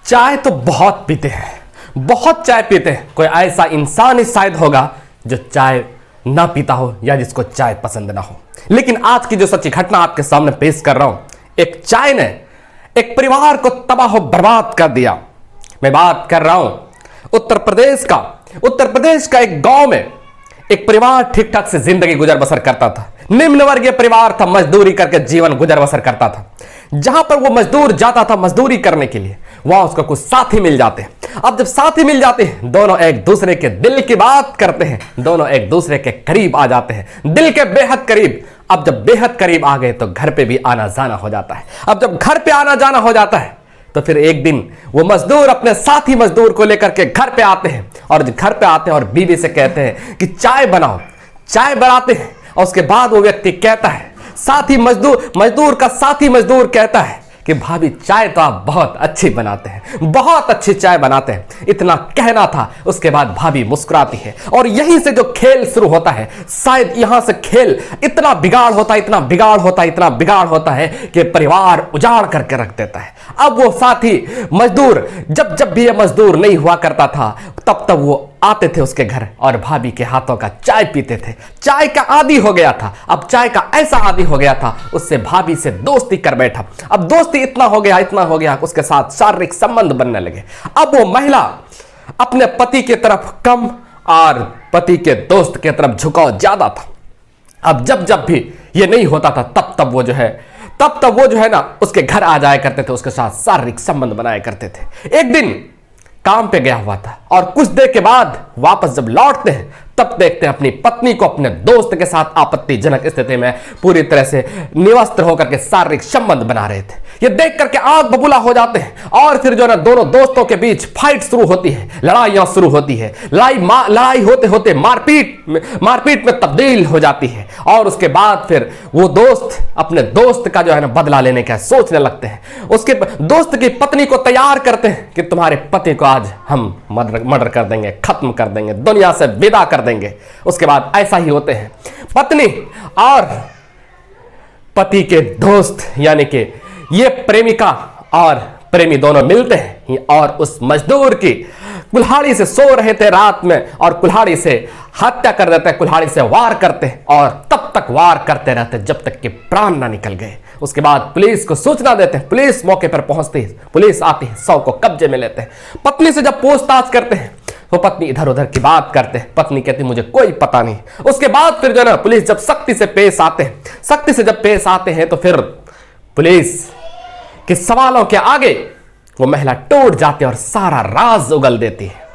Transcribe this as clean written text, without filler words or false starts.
चाय तो बहुत पीते हैं, बहुत चाय पीते हैं। कोई ऐसा इंसान ही शायद होगा जो चाय ना पीता हो या जिसको चाय पसंद ना हो। लेकिन आज की जो सच्ची घटना आपके सामने पेश कर रहा हूं, एक चाय ने एक परिवार को तबाह बर्बाद कर दिया। मैं बात कर रहा हूं उत्तर प्रदेश का एक गांव में एक परिवार ठीक ठाक से जिंदगी गुजर बसर करता था। निम्न वर्गीय परिवार था, मजदूरी करके जीवन गुजर बसर करता था। जहां पर वो मजदूर जाता था मजदूरी करने के लिए, वहां उसको कुछ साथी मिल जाते हैं। अब जब साथी मिल जाते हैं, दोनों एक दूसरे के दिल की बात करते हैं, दोनों एक दूसरे के करीब आ जाते हैं, दिल के बेहद करीब। अब जब बेहद करीब आ गए तो घर पे भी आना जाना हो जाता है। अब जब घर पे आना जाना हो जाता है तो फिर एक दिन वो मजदूर अपने साथी मजदूर को लेकर के घर पे आते हैं, और जब घर पे आते हैं और बीवी से कहते हैं कि चाय बनाओ। चाय बनाते हैं और उसके बाद वो व्यक्ति कहता है, साथी मजदूर का साथी मजदूर कहता है कि भाभी चाय तो आप बहुत अच्छी बनाते हैं, बहुत अच्छी चाय बनाते हैं। इतना कहना था, उसके बाद भाभी मुस्कुराती है और यहीं से जो खेल शुरू होता है, शायद यहां से खेल इतना बिगाड़ होता है कि परिवार उजाड़ करके रख देता है। अब वो साथी मजदूर जब भी ये मजदूर नहीं हुआ करता था, तब वो आते थे उसके घर और भाभी के हाथों का चाय पीते थे। चाय का आदी हो गया था। अब चाय का ऐसा आदी हो गया था, उससे भाभी से दोस्ती कर बैठा। अब दोस्ती इतना हो गया उसके साथ शारीरिक संबंध बनने लगे। अब वो महिला अपने पति की तरफ कम और पति के दोस्त की तरफ झुकाव ज्यादा था। अब जब भी ये नहीं होता था, तब वो जो है ना उसके घर आ जाया करते थे, उसके साथ शारीरिक संबंध बनाया करते थे। एक दिन काम पे गया हुआ था और कुछ देर के बाद वापस जब लौटते हैं, तब देखते हैं अपनी पत्नी को अपने दोस्त के साथ आपत्तिजनक स्थिति में पूरी तरह से निवस्त्र होकर के शारीरिक संबंध बना रहे थे। ये देख करके आग बबूला हो जाते हैं और फिर जो है ना दोनों दोस्तों के बीच फाइट शुरू होती है, लड़ाइयां शुरू होती है। लड़ाई होते होते मारपीट में तब्दील हो जाती है। और उसके बाद फिर वो दोस्त अपने दोस्त का जो है ना बदला लेने का सोचने लगते हैं। उसके दोस्त की पत्नी को तैयार करते हैं कि तुम्हारे पति को आज हम मर्डर कर देंगे, खत्म कर देंगे, दुनिया से विदा कर देंगे। उसके बाद ऐसा ही होते हैं, पत्नी और पति के दोस्त यानी कि ये प्रेमिका और प्रेमी दोनों मिलते हैं और उस मजदूर की कुल्हाड़ी से सो रहे थे रात में और कुल्हाड़ी से हत्या कर देते हैं, कुल्हाड़ी से वार करते हैं और तब तक वार करते रहते जब तक कि प्राण ना निकल गए। उसके बाद पुलिस को सूचना देते हैं, पुलिस मौके पर पहुंचती है, पुलिस आती है, शव को कब्जे में लेते हैं। पत्नी से जब पूछताछ करते हैं तो पत्नी इधर उधर की बात करते हैं, पत्नी कहती मुझे कोई पता नहीं। उसके बाद फिर जो है ना पुलिस जब सख्ती से पेश आते हैं तो फिर पुलिस के सवालों के आगे वो महिला टूट जाती है और सारा राज उगल देती है।